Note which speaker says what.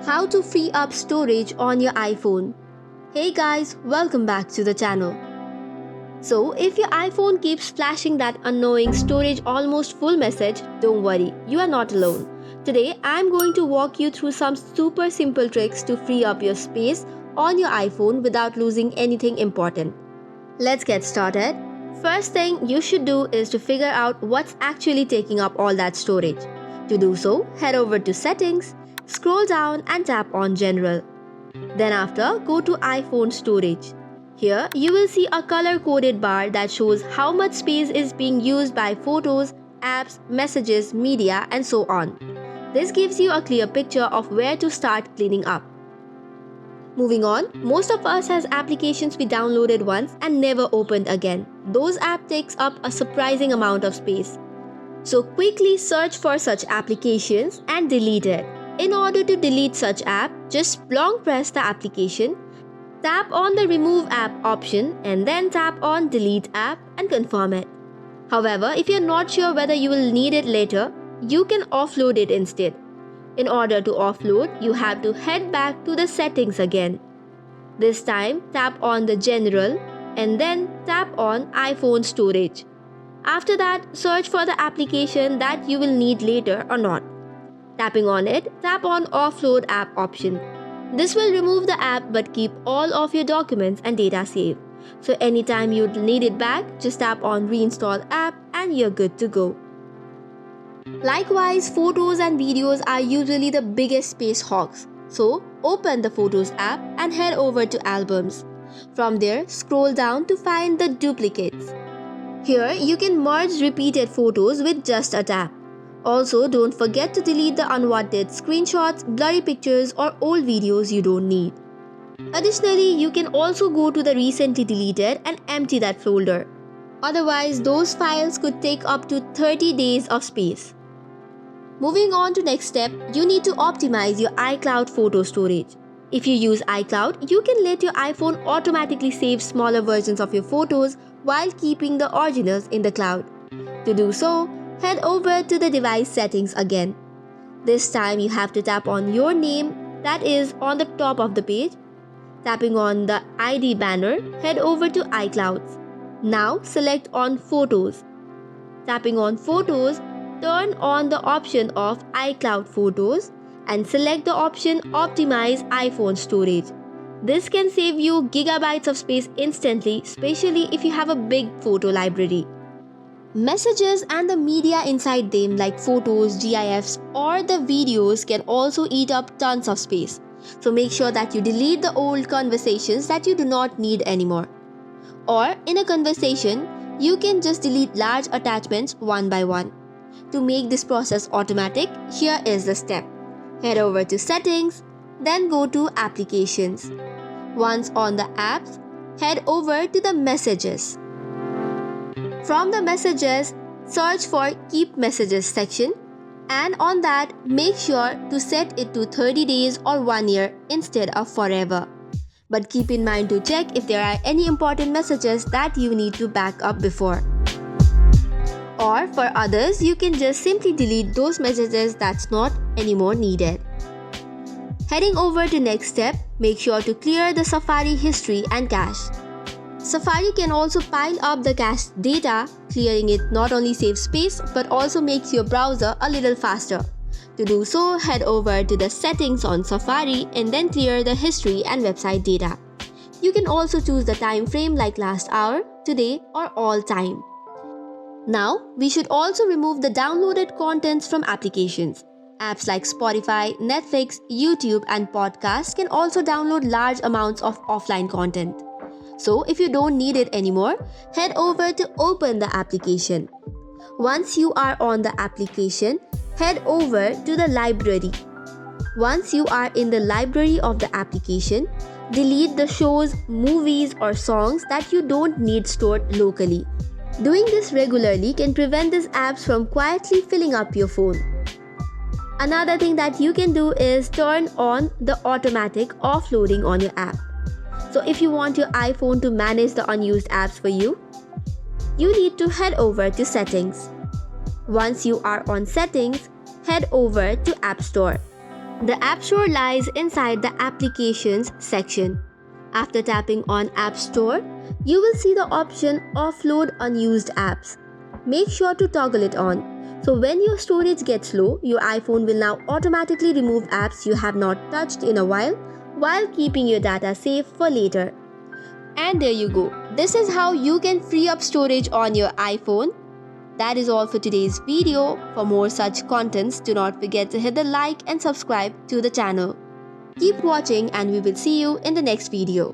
Speaker 1: How to free up storage on your iPhone. Hey guys, welcome back to the channel. So if your iPhone keeps flashing that annoying storage almost full message, don't worry, you are not alone. Today I'm going to walk you through some super simple tricks to free up your space on your iPhone without losing anything important. Let's get started. First thing you should do is to figure out what's actually taking up all that storage. To do so, head over to Settings, scroll down and tap on General. Then after, go to iPhone Storage. Here, you will see a color-coded bar that shows how much space is being used by photos, apps, messages, media, and so on. This gives you a clear picture of where to start cleaning up. Moving on, most of us has applications we downloaded once and never opened again. Those apps takes up a surprising amount of space. So quickly search for such applications and delete it. In order to delete such app, just long press the application, tap on the Remove App option and then tap on Delete App and confirm it. However, if you're not sure whether you will need it later, you can offload it instead. In order to offload, you have to head back to the settings again. This time, tap on the General and then tap on iPhone Storage. After that, search for the application that you will need later or not. Tapping on it, tap on Offload App option. This will remove the app but keep all of your documents and data saved. So anytime you need it back, just tap on Reinstall App and you're good to go. Likewise, photos and videos are usually the biggest space hogs. So open the Photos app and head over to Albums. From there, scroll down to find the duplicates. Here, you can merge repeated photos with just a tap. Also, don't forget to delete the unwanted screenshots, blurry pictures or old videos you don't need. Additionally, you can also go to the recently deleted and empty that folder. Otherwise, those files could take up to 30 days of space. Moving on to next step, you need to optimize your iCloud photo storage. If you use iCloud, you can let your iPhone automatically save smaller versions of your photos while keeping the originals in the cloud. To do so, head over to the device settings again. This time you have to tap on your name that is on the top of the page. Tapping on the ID banner, head over to iClouds. Now select on Photos. Tapping on Photos, turn on the option of iCloud Photos and select the option Optimize iPhone Storage. This can save you gigabytes of space instantly, especially if you have a big photo library. Messages and the media inside them like photos, GIFs or the videos can also eat up tons of space. So make sure that you delete the old conversations that you do not need anymore. Or in a conversation, you can just delete large attachments one by one. To make this process automatic, here is the step. Head over to Settings, then go to Applications. Once on the apps, head over to the Messages. From the Messages, search for Keep Messages section and on that, make sure to set it to 30 days or 1 year instead of forever. But keep in mind to check if there are any important messages that you need to back up before. Or for others, you can just simply delete those messages that's not anymore needed. Heading over to next step, make sure to clear the Safari history and cache. Safari can also pile up the cached data. Clearing it not only saves space but also makes your browser a little faster. To do so, head over to the settings on Safari and then clear the history and website data. You can also choose the time frame like last hour, today or all time. Now, we should also remove the downloaded contents from applications. Apps like Spotify, Netflix, YouTube and podcasts can also download large amounts of offline content. So if you don't need it anymore, head over to open the application. Once you are on the application, head over to the library. Once you are in the library of the application, delete the shows, movies or songs that you don't need stored locally. Doing this regularly can prevent these apps from quietly filling up your phone. Another thing that you can do is turn on the automatic offloading on your app. So if you want your iPhone to manage the unused apps for you, you need to head over to Settings. Once you are on Settings, head over to App Store. The App Store lies inside the Applications section. After tapping on App Store, you will see the option Offload Unused Apps. Make sure to toggle it on. So when your storage gets low, your iPhone will now automatically remove apps you have not touched in a while keeping your data safe for later. And there you go. This is how you can free up storage on your iPhone. That is all for today's video. For more such contents, do not forget to hit the like and subscribe to the channel. Keep watching and we will see you in the next video.